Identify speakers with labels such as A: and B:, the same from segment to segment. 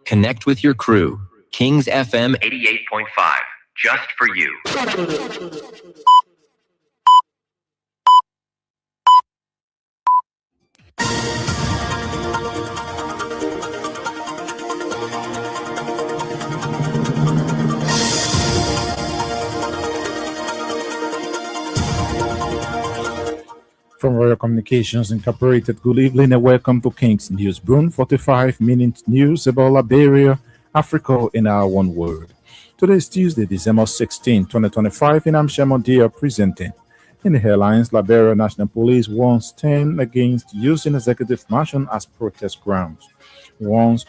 A: Connect with your crew. Kings FM 88.5, just for you.
B: From Royal Communications Incorporated, good evening and welcome to King's News. Broom 45-minute news about Liberia, Africa in our one word. Today is Tuesday, December 16, 2025, and I'm Shemon Dia presenting. In the headlines, Liberia National Police warns 10 against using executive mansion as protest grounds. Warns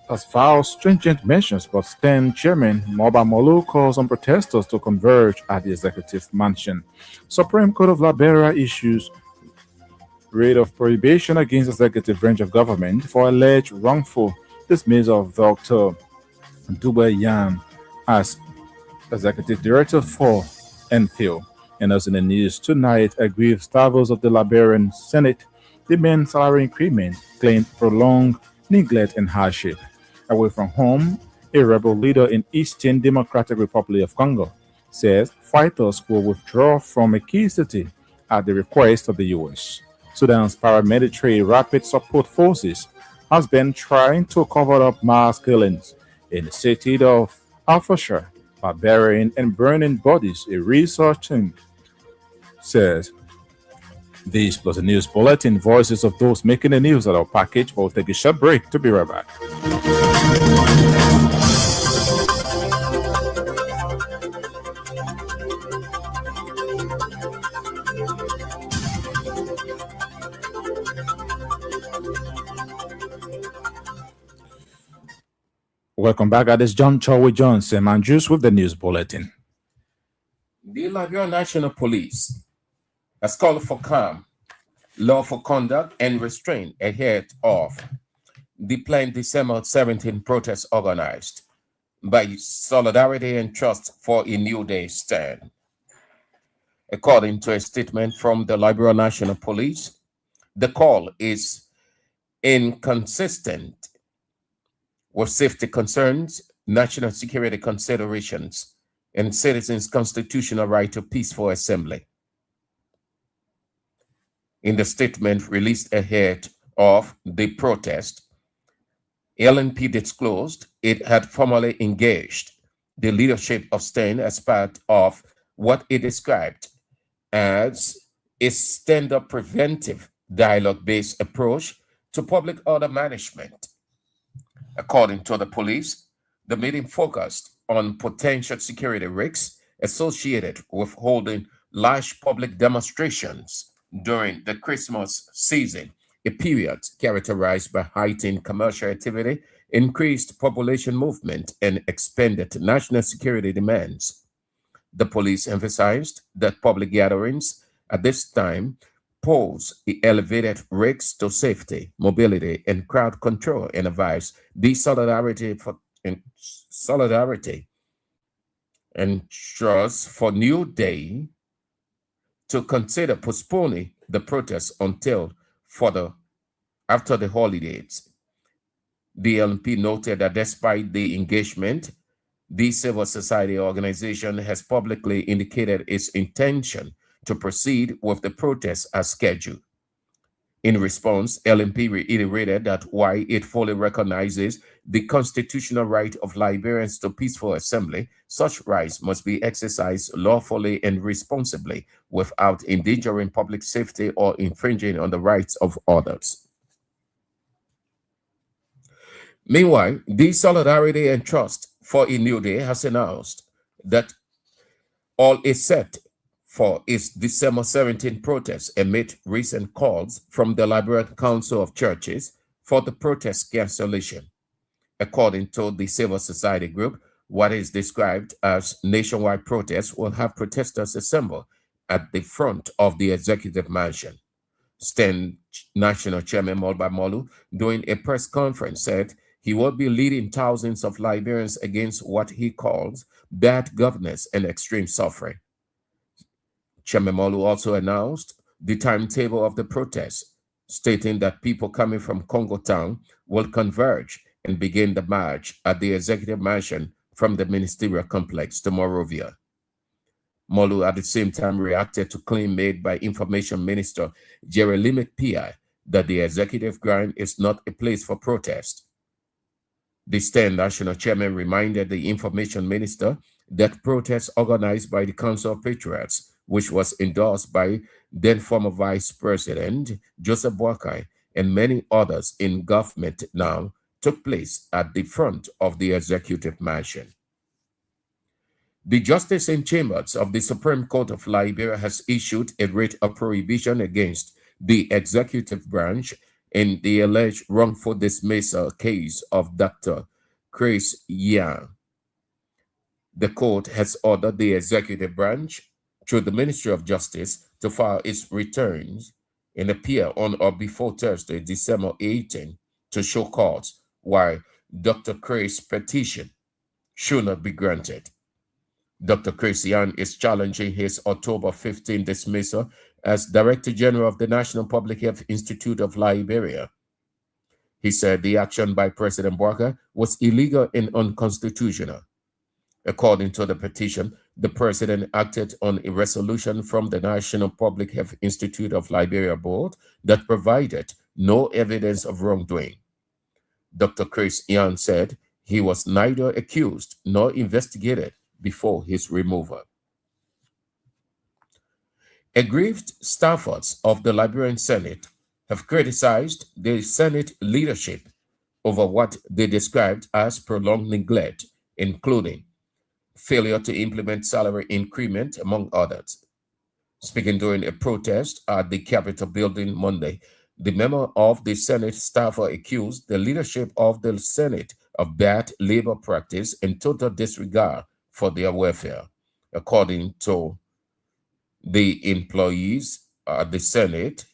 B: as files stringent measures, but stand chairman Moba Molu calls on protesters to converge at the executive mansion. Supreme Court of Liberia issues writ of prohibition against executive branch of government for alleged wrongful dismissal of Dr. Dube Yan as executive director for Enfield. And as in the news tonight, aggrieved staffers of the Liberian Senate demand salary increment, claim prolonged neglect and hardship. Away from home, a rebel leader in Eastern Democratic Republic of Congo says fighters will withdraw from a key city at the request of the U.S. Sudan's paramilitary rapid support forces has been trying to cover up mass killings in the city of Al-Fashir by burying and burning bodies, a research team says. This plus a news bulletin, voices of those making the news at our package. We'll take a short break to be right back. Welcome back at this John Chowi Johnson and Juice with the news bulletin.
C: The Liberia National Police has called for calm, lawful conduct, and restraint ahead of the planned December 17 protest organized by Solidarity and Trust for a New Day stand. According to a statement from the Liberia National Police, the call is inconsistent with safety concerns, national security considerations, and citizens' constitutional right to peaceful assembly. In the statement released ahead of the protest, LNP disclosed it had formally engaged the leadership of STAN as part of what it described as a stand-up preventive dialogue-based approach to public order management. According to the police, the meeting focused on potential security risks associated with holding large public demonstrations during the Christmas season, a period characterized by heightened commercial activity, increased population movement, and expanded national security demands. The police emphasized that public gatherings at this time pose elevated risks to safety, mobility, and crowd control, and advised the solidarity and trust for New Day to consider postponing the protest until after the holidays. The LNP noted that despite the engagement, the civil society organization has publicly indicated its intention to proceed with the protest as scheduled. In response, LNP reiterated that while it fully recognizes the constitutional right of Liberians to peaceful assembly, such rights must be exercised lawfully and responsibly without endangering public safety or infringing on the rights of others. Meanwhile, the Solidarity and Trust for a New Day has announced that all is set for its December 17 protest amid recent calls from the Liberian Council of Churches for the protest cancellation. According to the civil society group, what is described as nationwide protests will have protesters assemble at the front of the executive mansion. STAN National Chairman Molba Molu, during a press conference, said he will be leading thousands of Liberians against what he calls bad governance and extreme suffering. Chairman Molu also announced the timetable of the protest, stating that people coming from Congo Town will converge and begin the march at the executive mansion from the ministerial complex to Morovia. Molu at the same time reacted to claim made by Information Minister Jeremy Pia that the executive ground is not a place for protest. The STEM national chairman reminded the Information Minister that protests organized by the Council of Patriots, which was endorsed by then former Vice President Joseph Boakai and many others in government now, took place at the front of the executive mansion. The Justice in Chambers of the Supreme Court of Liberia has issued a writ of prohibition against the executive branch in the alleged wrongful dismissal case of Dr. Chris Yang. The court has ordered the executive branch, through the Ministry of Justice, to file its returns and appear on or before Thursday, December 18, to show cause why Dr. Chris' petition should not be granted. Dr. Chris Yang is challenging his October 15 dismissal as Director General of the National Public Health Institute of Liberia. He said the action by President Boakai was illegal and unconstitutional. According to the petition, the president acted on a resolution from the National Public Health Institute of Liberia Board that provided no evidence of wrongdoing. Dr. Chris Yang said he was neither accused nor investigated before his removal. Aggrieved staffers of the Liberian Senate have criticized the Senate leadership over what they described as prolonged neglect, including failure to implement salary increment, among others. Speaking during a protest at the Capitol building Monday, the member of the Senate staffer accused the leadership of the Senate of bad labor practice and total disregard for their welfare. According to the employees at the Senate,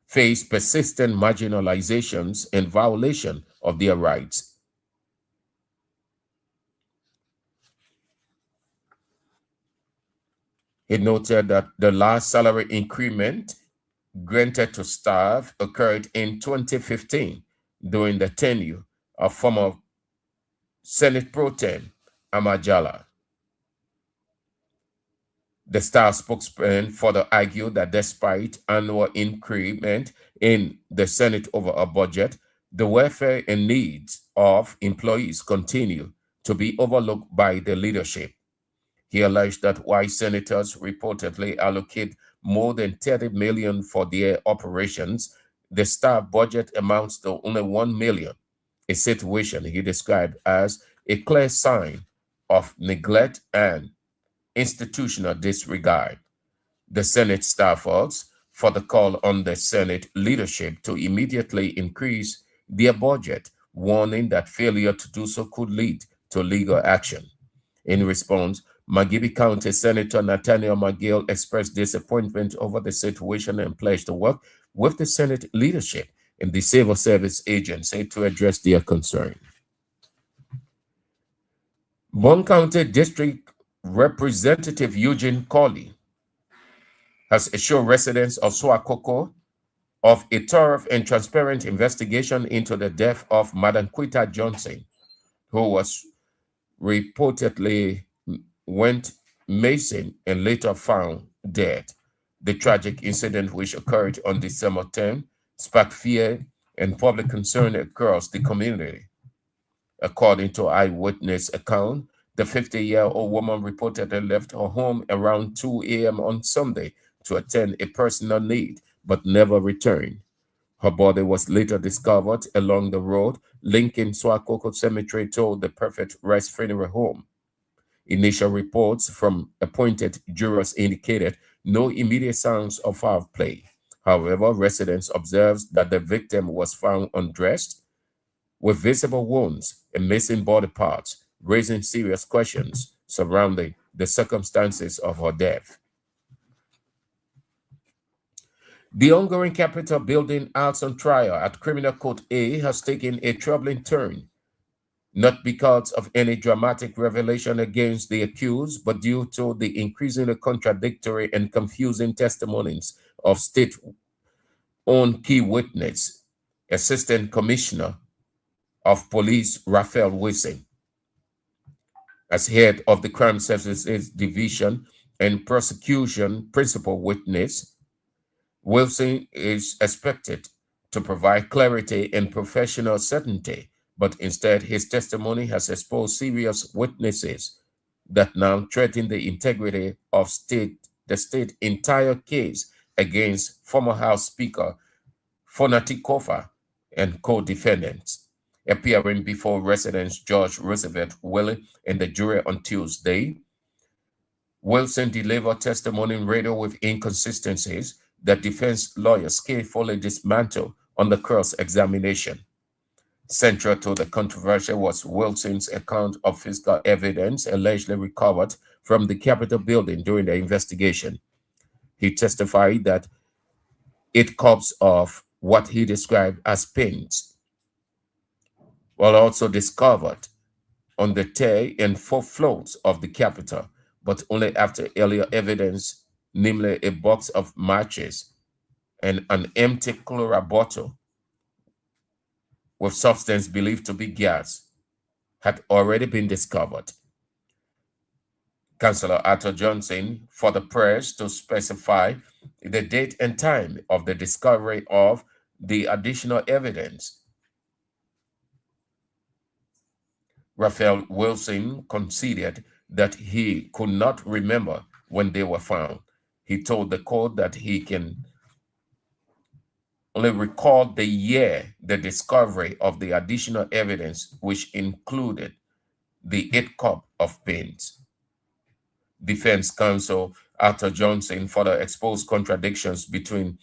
C: face persistent marginalizations and violation of their rights. He noted that the last salary increment granted to staff occurred in 2015 during the tenure of former Senate Pro Tem Amajala. The staff spokesman further argued that despite annual increment in the Senate over a budget, the welfare and needs of employees continue to be overlooked by the leadership. He alleged that while senators reportedly allocate more than $30 million for their operations, the staff budget amounts to only $1 million, a situation he described as a clear sign of neglect and institutional disregard. The Senate staffers for the call on the Senate leadership to immediately increase their budget, warning that failure to do so could lead to legal action. In response, Magibi County Senator Nathaniel McGill expressed disappointment over the situation and pledged to work with the Senate leadership and the Civil Service Agency to address their concern. Bon County District Representative Eugene Colley has assured residents of Swakoko of a thorough and transparent investigation into the death of Madam Quita Johnson, who was reportedly went missing and later found dead. The tragic incident, which occurred on December 10, sparked fear and public concern across the community. According to eyewitness account, the 50-year-old woman reportedly left her home around 2 a.m. on Sunday to attend a personal need, but never returned. Her body was later discovered along the road linking Swakoko Cemetery to the Perfect Rest Funeral Home. Initial reports from appointed jurors indicated no immediate signs of foul play. However, residents observed that the victim was found undressed, with visible wounds and missing body parts, raising serious questions surrounding the circumstances of her death. The ongoing Capitol building arson trial at Criminal Court A has taken a troubling turn, not because of any dramatic revelation against the accused, but due to the increasingly contradictory and confusing testimonies of state-owned key witness, Assistant Commissioner of Police Raphael Wilson as head of the Crime Services Division and prosecution principal witness. Wilson is expected to provide clarity and professional certainty, but instead his testimony has exposed serious weaknesses that now threaten the integrity of the state entire case against former House Speaker Fonati Kofa and co-defendants. Appearing before residents George Roosevelt Willie and the jury on Tuesday, Wilson delivered testimony in radio with inconsistencies that defense lawyers skillfully dismantled on the cross-examination. Central to the controversy was Wilson's account of physical evidence allegedly recovered from the Capitol building during the investigation. He testified that 8 cups of what he described as paints were also discovered on the third and fourth floors of the Capitol, but only after earlier evidence, namely a box of matches and an empty chlorine bottle with substance believed to be gas, had already been discovered. Councillor Arthur Johnson for the press to specify the date and time of the discovery of the additional evidence. Raphael Wilson conceded that he could not remember when they were found. He told the court that he can only recall the year the discovery of the additional evidence, which included the 8 cup of paint. Defense counsel Arthur Johnson further exposed contradictions between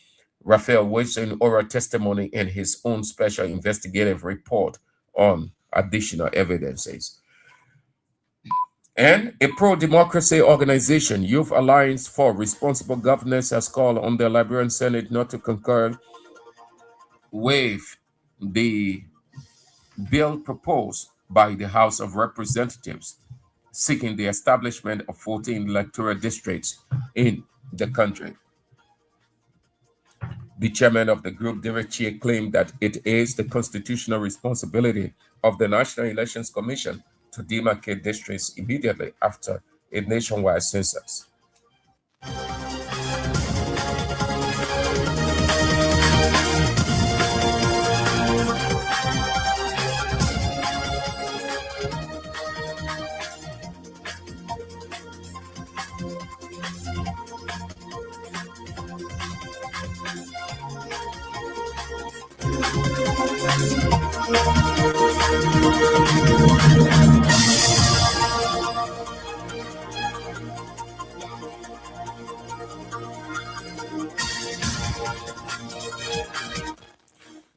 C: Raphael Wilson's oral testimony and his own special investigative report on additional evidences. And a pro-democracy organization, Youth Alliance for Responsible Governance, has called on the Liberian Senate not to concur with the bill proposed by the House of Representatives seeking the establishment of 14 electoral districts in the country. The chairman of the group, Derek Chie, claimed that it is the constitutional responsibility of the National Elections Commission to demarcate districts immediately after a nationwide census.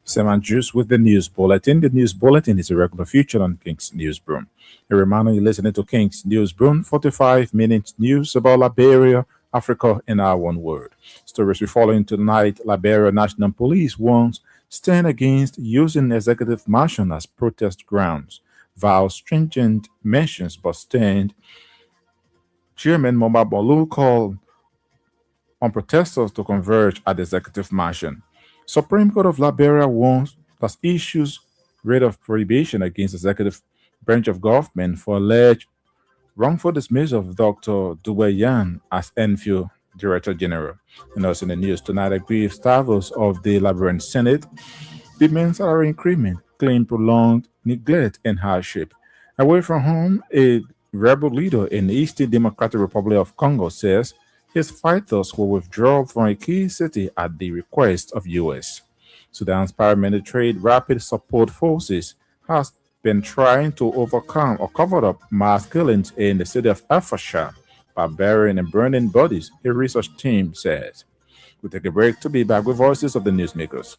B: Sam Juice with the News Bulletin. The News Bulletin is a regular feature on King's Newsroom. A reminder you're listening to King's Newsroom, 45 minutes news about Liberia, Africa, and our one world. Stories we follow tonight. Liberia National Police warns stand against using executive mansion as protest grounds. Vows stringent mentions but stand. Chairman Moba Bolu called on protesters to converge at the executive mansion. Supreme Court of Liberia warns that issues rate of prohibition against executive branch of government for alleged wrongful dismissal of Dr. Duwayan as NFU Director General. And also in the news tonight, aggrieved staffers of the Liberian Senate demand salary increment, claim prolonged neglect and hardship. Away from home, a rebel leader in the Eastern Democratic Republic of Congo says his fighters will withdraw from a key city at the request of U.S. Sudan's paramilitary Rapid Support Forces has been trying to overcome or cover up mass killings in the city of Afashar by burying and burning bodies, a research team says. We'll take a break to be back with voices of the newsmakers.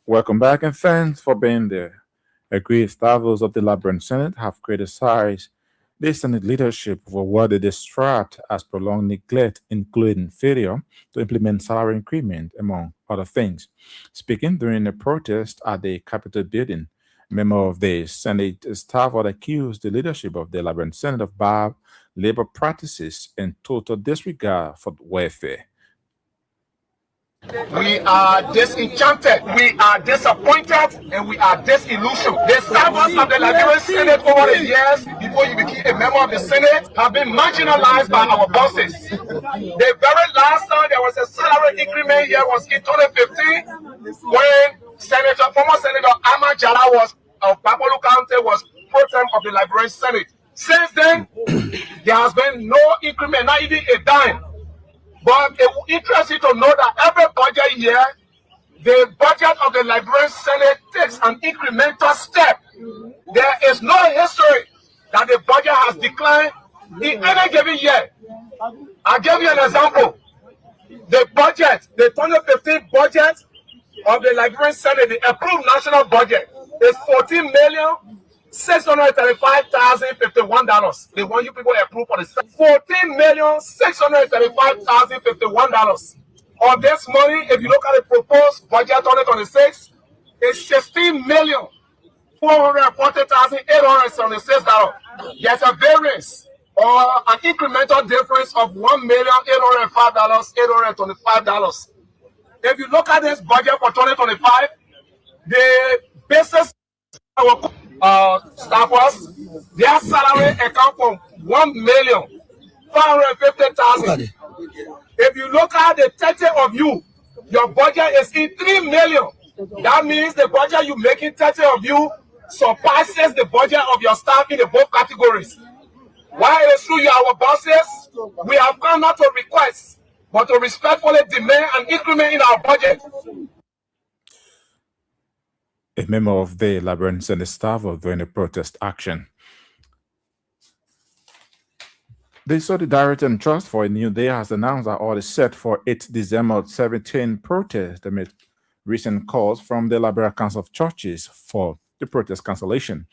B: Welcome back and thanks for being there. Aggrieved staffers of the Liberian Senate have criticized The Senate leadership rewarded the strike as prolonged neglect, including failure to implement salary increment, among other things. Speaking during a protest at the Capitol building, a member of the Senate staff had accused the leadership of the Liberian Senate of bad labor practices and total disregard for welfare.
D: We are disenchanted, we are disappointed, and we are disillusioned. The servants of the Liberian Senate over the years, before you became a member of the Senate, have been marginalized by our bosses. The very last time there was a salary increment here was in 2015, when former Senator Ahmad Jala of Papolu County was pro tem of the Liberian Senate. Since then, there has been no increment, not even a dime. But it will interest you to know that every budget year, the budget of the Liberian Senate takes an incremental step. There is no history that the budget has declined in any given year. I'll give you an example. The budget, the 2015 budget of the Liberian Senate, the approved national budget, is $14,635,051. The one you people approved for the $14,635,051. Of this money, if you look at the proposed budget 2026, it's $16,440,876. There's a variance or an incremental difference of $1,805,825. If you look at this budget for 2025, the basis staffers, their salary account for $1,550,000. If you look at the 30 of you, your budget is in $3 million. That means the budget you making 30 of you surpasses the budget of your staff in the both categories. While it is true you are our bosses, we have come not to request, but to respectfully demand an increment in our budget.
B: A member of the Liberian Senate staff during a protest action. The Solidarity and Trust for a New Day has announced that all is set for its December 17 protest amid recent calls from the Liberia Council of Churches for the protest cancellation.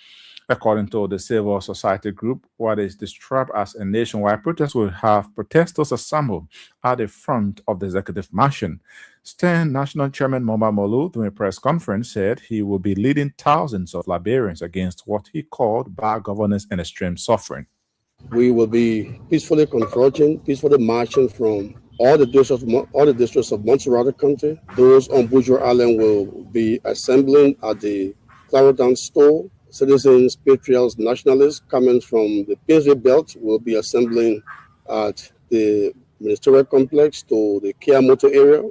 B: According to the civil society group, what is described as a nationwide protest will have protesters assembled at the front of the executive mansion. STEM National Chairman Moma Molu, during a press conference, said he will be leading thousands of Liberians against what he called bad governance and extreme suffering.
E: We will be peacefully confronting, peacefully marching from all the districts of Montserrat County. Those on Bourgeois Island will be assembling at the Clarendon store. Citizens, patriots, nationalists coming from the Paisley Belt will be assembling at the ministerial complex to the Kia Motor area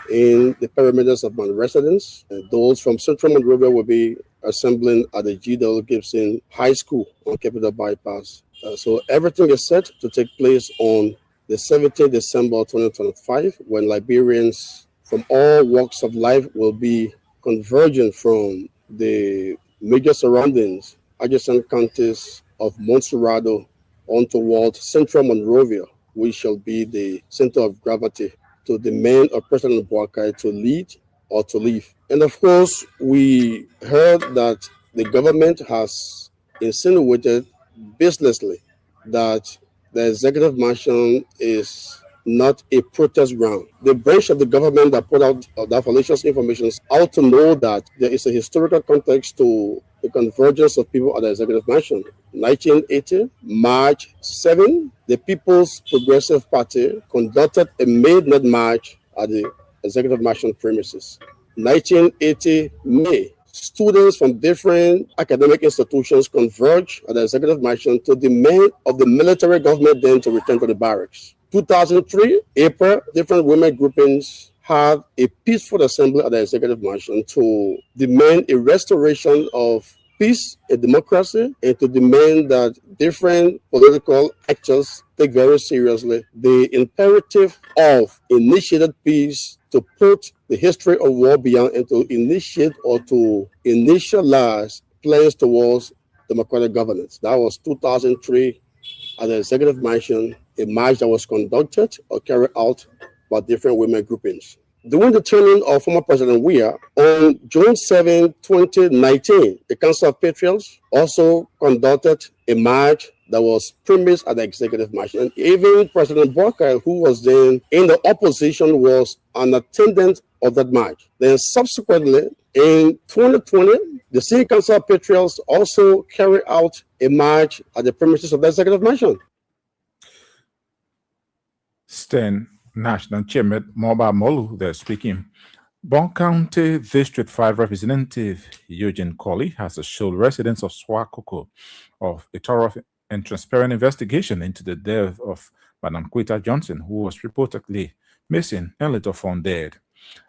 E: in the perimeters of my residence. Those from Central Monrovia will be assembling at the G.W. Gibson High School on Capitol Bypass. So everything is set to take place on the 17th December 2025, when Liberians from all walks of life will be converging from the major surroundings, adjacent counties of Montserrat on towards Central Monrovia, which shall be the center of gravity to demand of President Boakai to lead or to leave. And of course, we heard that the government has insinuated businessly that the executive mansion is not a protest ground. The branch of the government that put out that fallacious information ought to know that there is a historical context to the convergence of people at the executive mansion. 1980, March 7, the People's Progressive Party conducted a midnight march at the executive mansion premises. 1980, May, students from different academic institutions converged at the executive mansion to demand of the military government then to return to the barracks. 2003, April, different women groupings had a peaceful assembly at the executive mansion to demand a restoration of peace and democracy, and to demand that different political actors take very seriously the imperative of initiated peace, to put the history of war beyond, and to initiate or to initialize plans towards democratic governance. That was 2003 at the executive mansion, a march that was conducted or carried out by different women groupings. During the turning of former President Weah on June 7, 2019, the Council of Patriots also conducted a march that was premised at the executive mansion. And even President Barker, who was then in the opposition, was an attendant of that march. Then subsequently, in 2020, the City Council of Patriots also carried out a march at the premises of the executive mansion.
B: Stan National Chairman Moba Molu there speaking. Bon County District 5 Representative Eugene Colley has assured residents of Swakoko of a thorough and transparent investigation into the death of Madam Quita Johnson, who was reportedly missing and later found dead.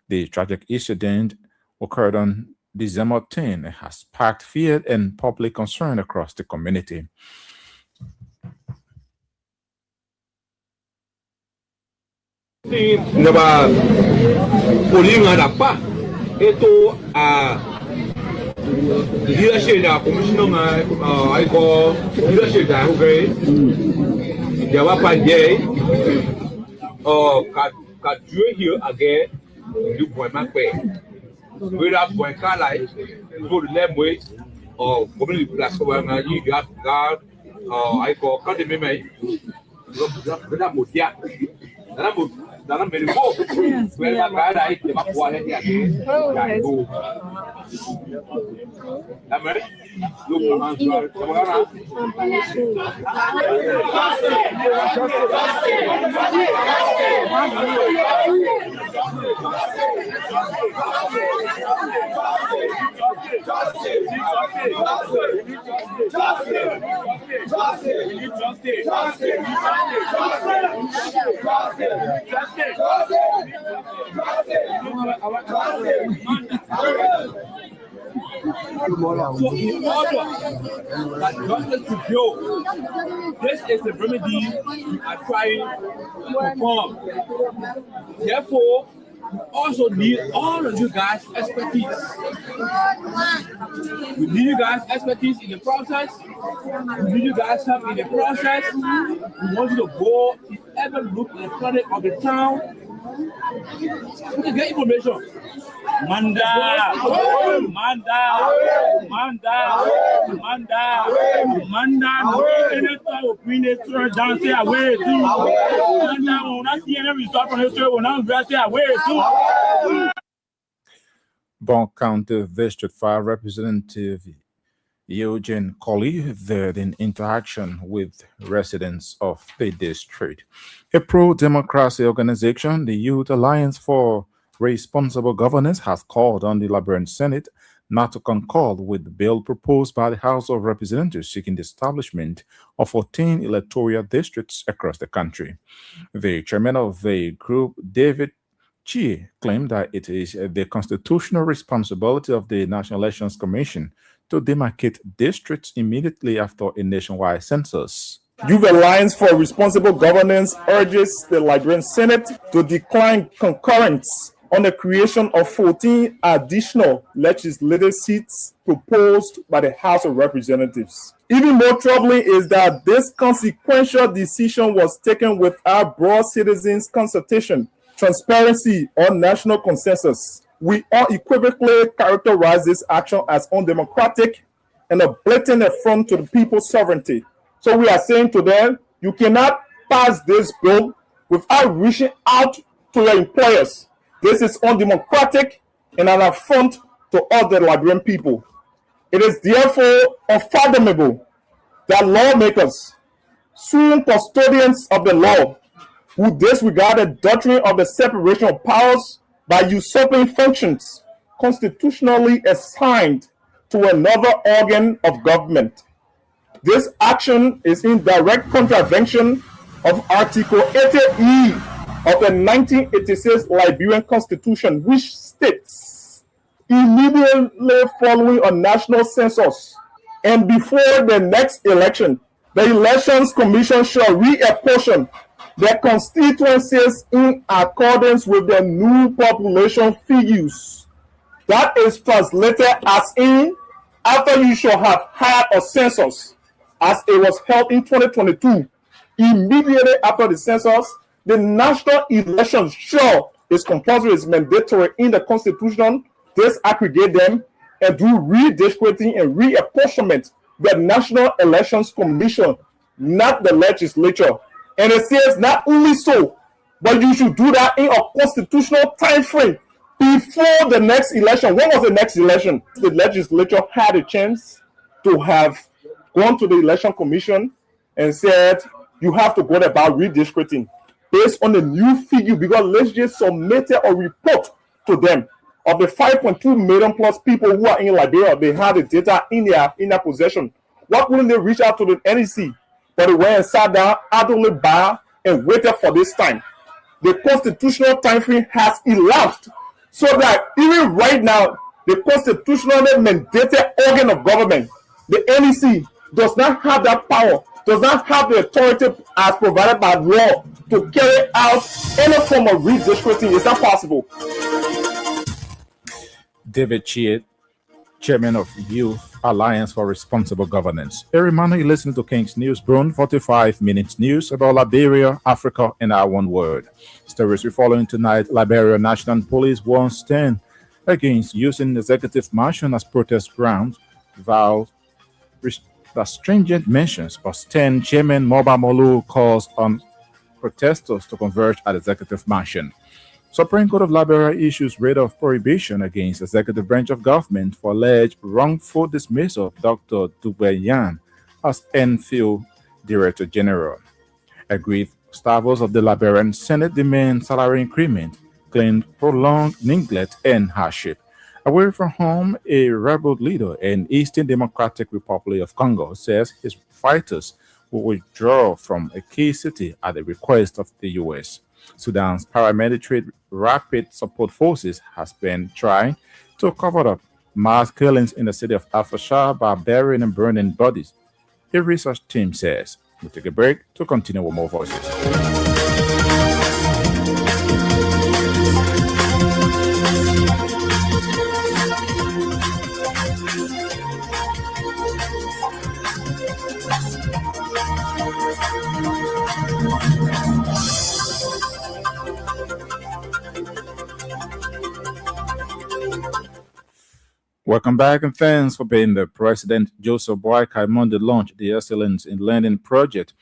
B: The tragic incident occurred on December 10 and has sparked fear and public concern across the community.
F: Naba polinga da pa eto a leadership da commissioner nga I go leadership da okay jawa pa je ka due here again du point ma pe we da point ka lai for the lemwe community place ko nga yi ga I go ka de me da motia dalam berikut, sebenarnya ada itu makuannya dia itu. Namanya, lu pernah sekarang? So in order that justice to grow, this is the remedy we are trying to perform. Therefore, also need all of you guys' expertise. We need you guys' expertise in the process. We need you guys' help in the process. We want you to go to every look in the product of the town. To get information. Manda.
B: Bon County District 5 Representative Eugene Colley there in interaction with residents of the district. A pro-democracy organization, the Youth Alliance for Responsible Governance, has called on the Liberian Senate not to concord with the bill proposed by the House of Representatives seeking the establishment of 14 electoral districts across the country. The chairman of the group, David Chie, claimed that it is the constitutional responsibility of the National Elections Commission to demarcate districts immediately after a nationwide census.
G: Youth Alliance for Responsible Governance urges the Liberian Senate to decline concurrence on the creation of 14 additional legislative seats proposed by the House of Representatives. Even more troubling is that this consequential decision was taken without broad citizens' consultation, transparency, or national consensus. We unequivocally characterize this action as undemocratic and a blatant affront to the people's sovereignty. So we are saying to them, you cannot pass this bill without reaching out to your employers. This is undemocratic and an affront to all the Liberian people. It is therefore unfathomable that lawmakers, soon custodians of the law, who disregard the doctrine of the separation of powers by usurping functions constitutionally assigned to another organ of government. This action is in direct contravention of Article 80E of the 1986 Liberian Constitution, which states, immediately following a national census and before the next election, the Elections Commission shall reapportion their constituencies in accordance with the new population figures. That is translated as in, after you shall have had a census, as it was held in 2022, immediately after the census, the national election sure is compulsory, is mandatory in the Constitution, disaggregate them, and do redistricting and reapportionment. The National Elections Commission not the legislature. And it says not only so, but you should do that in a constitutional time frame before the next election. When was the next election? The legislature had a chance to have gone to the election commission and said, you have to go about redistricting based on the new figure, because let's just submitted a report to them of the 5.2 million plus people who are in Liberia. They had the data in their possession. Why couldn't they reach out to the NEC? But they went and sat down, idly by, and waited for this time. The constitutional time frame has elapsed, so that even right now, the constitutionally mandated organ of government, the NEC, does not have that power, does not have the authority as provided by law to carry out any form of redistricting. Is that possible?
B: David Chiet, Chairman of Youth Alliance for Responsible Governance. A reminder, you listen to King's News, Broom 45 minutes news about Liberia, Africa, and our one world. Stories we're following tonight: Liberia National Police won't stand against using executive mansion as protest grounds, vows the stringent mentions, but stand Chairman Moba Molu calls on protesters to converge at executive mansion. Supreme Court of Liberia issues writ of prohibition against executive branch of government for alleged wrongful dismissal of Dr. Dubayan as NFIL Director General. Aggrieved staffers of the Liberian Senate demand salary increment, claimed prolonged neglect and hardship. Away from home, a rebel leader in Eastern Democratic Republic of Congo says his fighters will withdraw from a key city at the request of the U.S. Sudan's paramilitary Rapid Support Forces has been trying to cover up mass killings in the city of Al-Fashar by burying and burning bodies. A research team says. We'll take a break to continue with more voices. Welcome back and thanks for being there. President Joseph Boakai Monday launched the Excellence in Learning project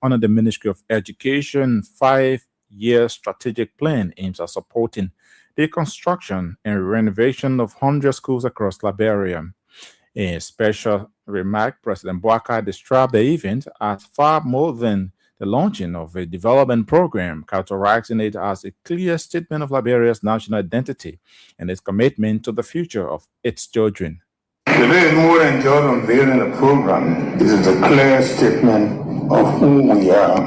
B: under the Ministry of Education. 5-year strategic plan aims at supporting the construction and renovation of 100 schools across Liberia. In a special remark, President Boakai described the event as far more than the launching of a development program, characterizing it as a clear statement of Liberia's national identity and its commitment to the future of its children.
H: Today is more than just unveiling a program. It is a clear statement of who we are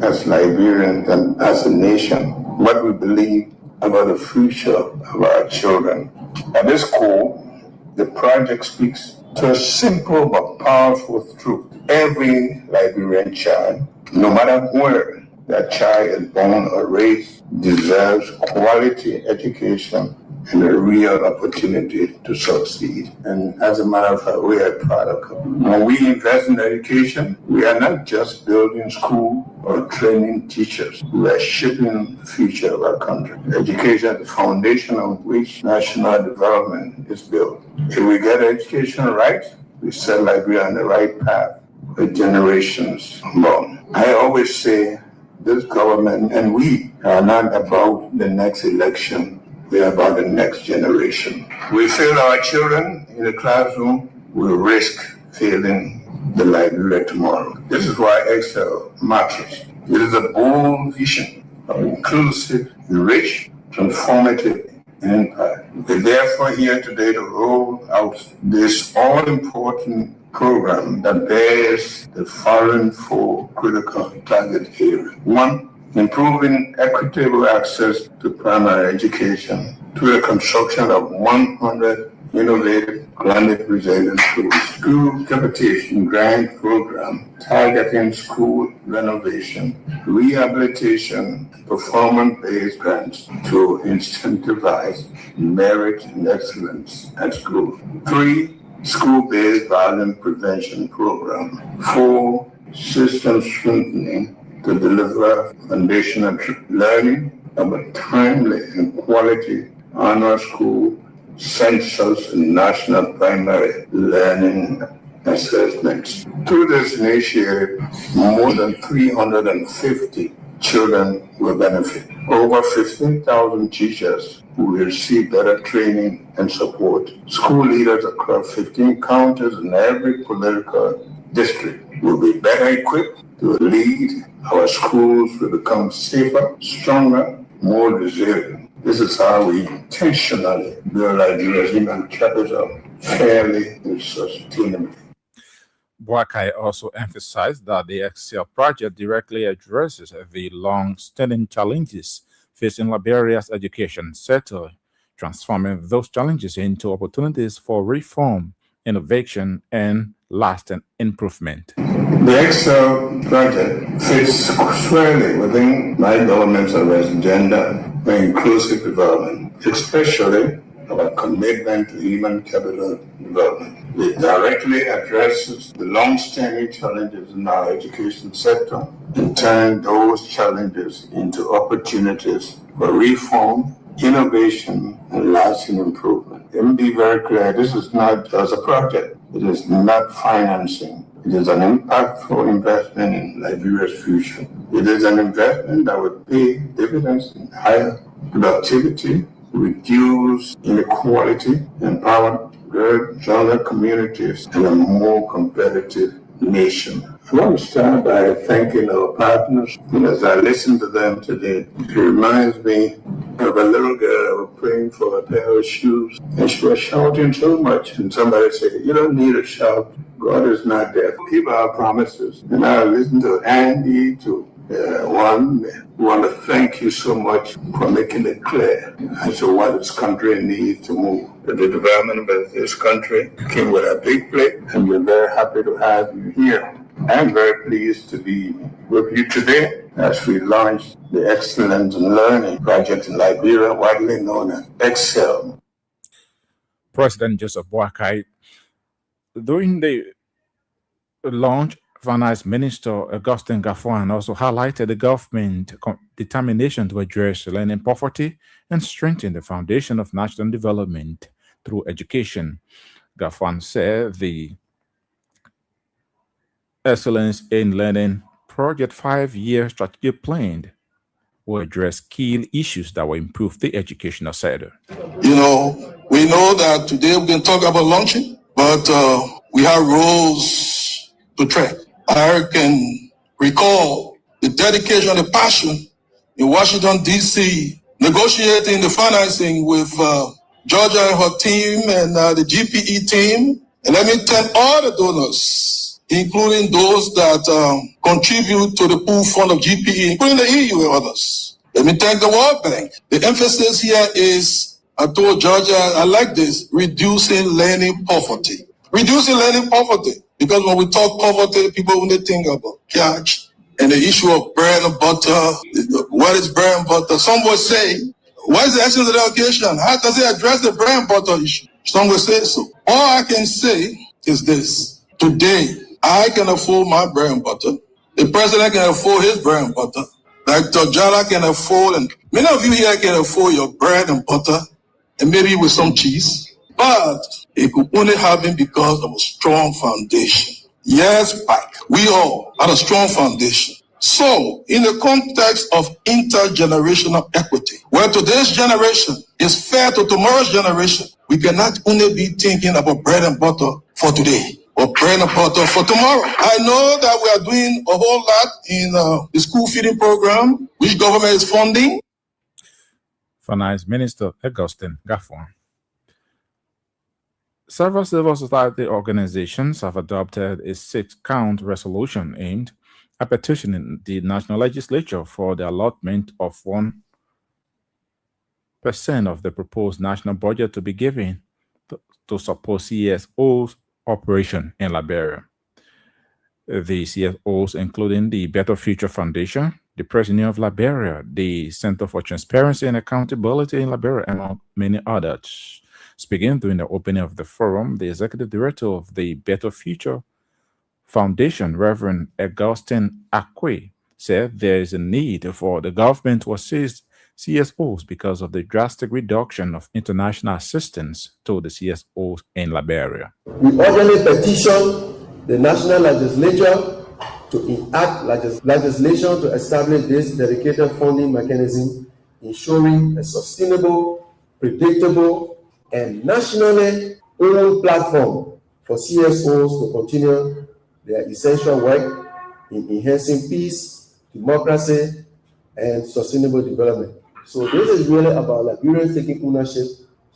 H: as Liberians and as a nation, what we believe about the future of our children. At its core, the project speaks to a simple but powerful truth. Every Liberian child, no matter where that child is born or raised, deserves quality education and a real opportunity to succeed. And as a matter of fact, we are proud of it. When we invest in education, we are not just building school or training teachers. We are shaping the future of our country. Education is the foundation on which national development is built. If we get education right, we set Liberia on the right path for generations more. I always say this government and we are not about the next election. We are about the next generation. We fail our children in the classroom, we risk failing the Liberia tomorrow. This is why Excel matters. It is a bold vision of inclusive, rich, transformative impact. We're therefore here today to roll out this all-important program that bears the following four critical target areas. 1, improving equitable access to primary education through the construction of 100 innovative climate-resilient schools. School capitation grant program targeting school renovation, rehabilitation, performance-based grants to incentivize merit and excellence at school. 3, school-based violence prevention program. 4, system strengthening to deliver foundational learning of a timely and quality honor school, census, and national primary learning assessments. Through this initiative, more than 350 children will benefit. Over 15,000 teachers will receive better training and support. School leaders across 15 counties in every political district will be better equipped to lead. Our schools will become safer, stronger, more resilient. This is how we intentionally build Nigeria's human capital fairly and sustainably.
B: Boakai also emphasized that the Excel project directly addresses the long-standing challenges facing Liberia's education sector, transforming those challenges into opportunities for reform, innovation, and lasting improvement.
H: The Excel project fits squarely within my government's agenda for inclusive development, especially our commitment to human capital development. It directly addresses the long-standing challenges in our education sector and turns those challenges into opportunities for reform, innovation, and lasting improvement. Let me be very clear, this is not just a project. It is not financing. It is an impactful investment in Liberia's future. It is an investment that will pay dividends in higher productivity, reduce inequality, empower younger communities, and a more competitive nation. I want to start by thanking our partners. And as I listen to them today, it reminds me of a little girl that was praying for a pair of shoes, and she was shouting so much, and somebody said, "You don't need to shout. God is not deaf. Keep our promises." And I listened to Andy, to one. We want to thank you so much for making it clear as to what this country needs to move. The development of this country came with a big plate, and we're very happy to have you here. I'm very pleased to be with you today as we launch the Excellence in Learning project in Liberia, widely known as Excel.
B: President Joseph Boakai, during the launch, Finance Minister Augustine Gaffwan also highlighted the government's determination to address learning poverty and strengthen the foundation of national development through education. Gaffwan said the Excellence in Learning Project 5-year strategic plan will address key issues that will improve the educational sector.
I: We know that today we can talk about launching, but we have roles to tread. I can recall the dedication, the passion in Washington, D.C., negotiating the financing with Georgia and her team and the GPE team. And let me thank all the donors, including those that contribute to the pool fund of GPE, including the EU and others. Let me thank the World Bank. The emphasis here is, I told Georgia, I like this, reducing learning poverty. Reducing learning poverty. Because when we talk poverty, people, when they think about cash and the issue of bread and butter, what is bread and butter? Some will say, what is the essence of the education? How does it address the bread and butter issue? Some will say so. All I can say is this. Today, I can afford my bread and butter. The president can afford his bread and butter. Dr. Jala can afford, and many of you here can afford your bread and butter, and maybe with some cheese. But it could only happen because of a strong foundation. Years back, we all had a strong foundation. So, in the context of intergenerational equity, where today's generation is fair to tomorrow's generation, we cannot only be thinking about bread and butter for today, or bread and butter for tomorrow. I know that we are doing a whole lot in the school feeding program, which government is funding.
B: Finance Minister Augustine Gaffwan. Several civil society organizations have adopted a 6-count resolution aimed at petitioning the national legislature for the allotment of 1% of the proposed national budget to be given to support CSO's operation in Liberia. The CSOs, including the Better Future Foundation, the Presidency of Liberia, the Center for Transparency and Accountability in Liberia, among many others. Speaking during the opening of the forum, the executive director of the Better Future Foundation, Reverend Augustine Akwe, said there is a need for the government to assist CSOs because of the drastic reduction of international assistance to the CSOs in Liberia.
J: We urgently petition the national legislature to enact legislation to establish this dedicated funding mechanism, ensuring a sustainable, predictable, and nationally owned platform for CSOs to continue their essential work in enhancing peace, democracy, and sustainable development. So this is really about Liberians taking ownership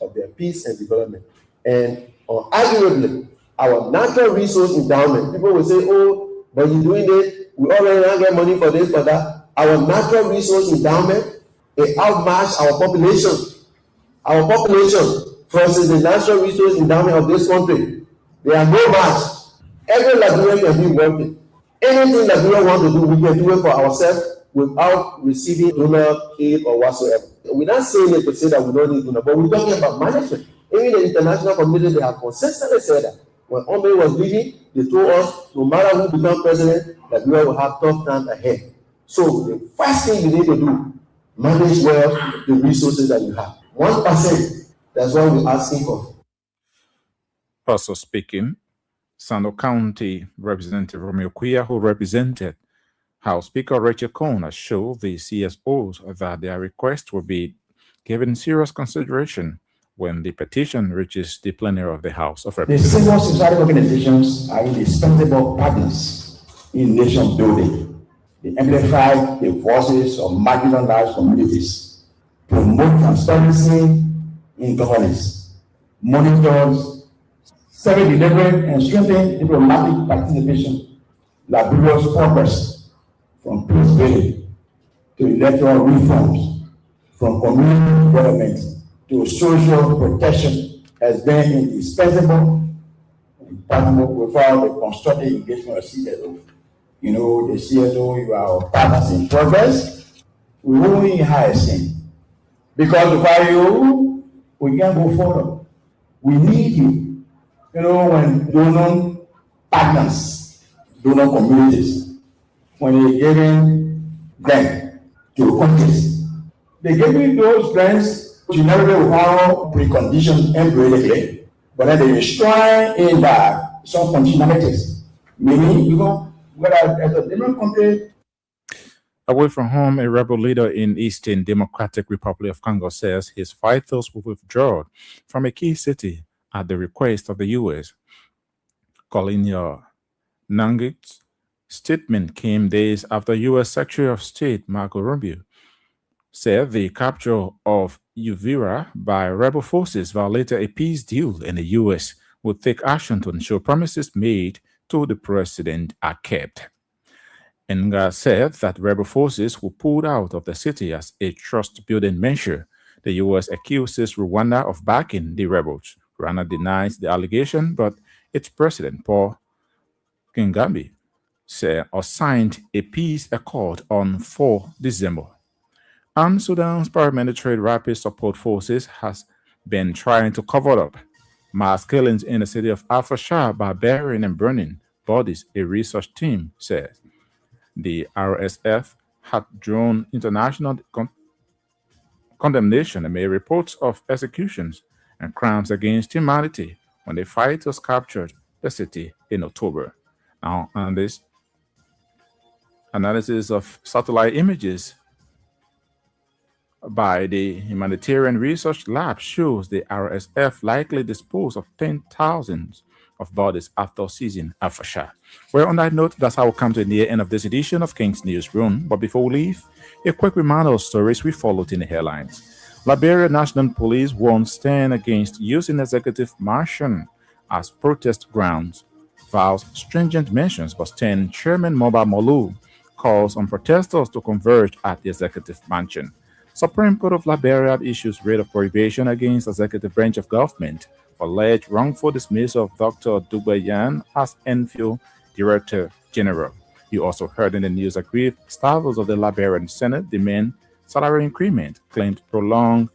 J: of their peace and development. And arguably, our natural resource endowment, people will say, oh, but you're doing it, we already don't get money for this, for that. Our natural resource endowment, it outmatched our population. Our population versus the natural resource endowment of this country. They are no match. Every Liberian can be working. Anything Liberia want to do, we can do it for ourselves without receiving donor aid or whatsoever. We're not saying it to say that we don't need donor, but we're talking about management. Even the international community, they have consistently said that. When Omri was leaving, they told us no matter who becomes president, Liberia will have tough time ahead. So the first thing you need to do, manage well the resources that you have. 1%, that's what we're asking for.
B: Also speaking, Sando County Representative Romeo Kuya, who represented House Speaker Rachel Cohn, assured the CSOs that their request will be given serious consideration when the petition reaches the plenary of the House of
K: The
B: Representatives.
K: civil society organizations are indispensable partners in nation building. They amplify the voices of marginalized communities, promote transparency in governance, monitors service delivery, and strengthen diplomatic participation. Liberia's progress from peace building to electoral reforms, from community development to social protection has been indispensable and possible without the constructive engagement of CSO. You know, the CSO, you are our partners in progress. We only hire sin. Because without you, we can't go forward. We need you. You know, when donor partners, donor communities, when they're giving grant to countries, they give me those grants generally without precondition empirically, but then they enshrine in that some conditionalities. Meaning, you know, whether as a different country.
B: Away from home, a rebel leader in Eastern Democratic Republic of Congo says his fighters will withdraw from a key city at the request of the U.S. Colonial Nangit's statement came days after U.S. Secretary of State Marco Rubio said the capture of Uvira by rebel forces violated a peace deal, and the U.S. would take action to ensure promises made to the president are kept. Nga said that rebel forces were pulled out of the city as a trust-building measure. The U.S. accuses Rwanda of backing the rebels. Rwanda denies the allegation, but its president, Paul Kagame, signed a peace accord on 4 December. And Sudan's paramilitary rapid support forces has been trying to cover up mass killings in the city of Al-Fashar by burying and burning bodies, a research team says. The RSF had drawn international condemnation and made reports of executions and crimes against humanity when the fighters captured the city in October. Now, on this analysis of satellite images by the Humanitarian Research Lab shows the RSF likely disposed of 10,000 of bodies after seizing Al-Fashar. Well, on that note, that's how we come to the end of this edition of King's Newsroom. But before we leave, a quick reminder of stories we followed in the headlines. Liberia National Police won't stand against using executive mansion as protest grounds, vows stringent measures, but then Chairman Moba Molu calls on protesters to converge at the executive mansion. Supreme Court of Liberia issues writ of prohibition against executive branch of government for alleged wrongful dismissal of Dr. Dubayan as NFIL Director General. You also heard in the news aggrieved staffers of the Liberian Senate demand salary increment, claimed prolonged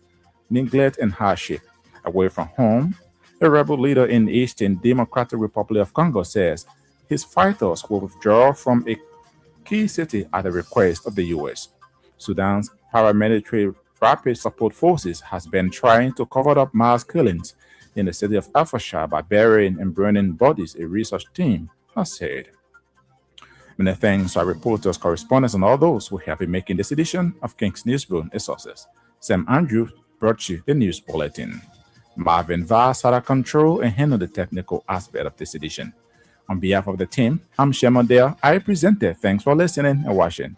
B: neglect and hardship. Away from home, a rebel leader in the Eastern Democratic Republic of Congo says his fighters will withdraw from a key city at the request of the U.S. Sudan's paramilitary Rapid Support Forces has been trying to cover up mass killings in the city of Hertfordshire by burying and burning bodies, a research team has said. Many thanks to our reporters, correspondents, and all those who have been making this edition of King's Newsroom a success. Sam Andrew brought you the news bulletin. Marvin Vass had a control and handled the technical aspect of this edition. On behalf of the team, I'm Shemodale. I presented. Thanks for listening and watching.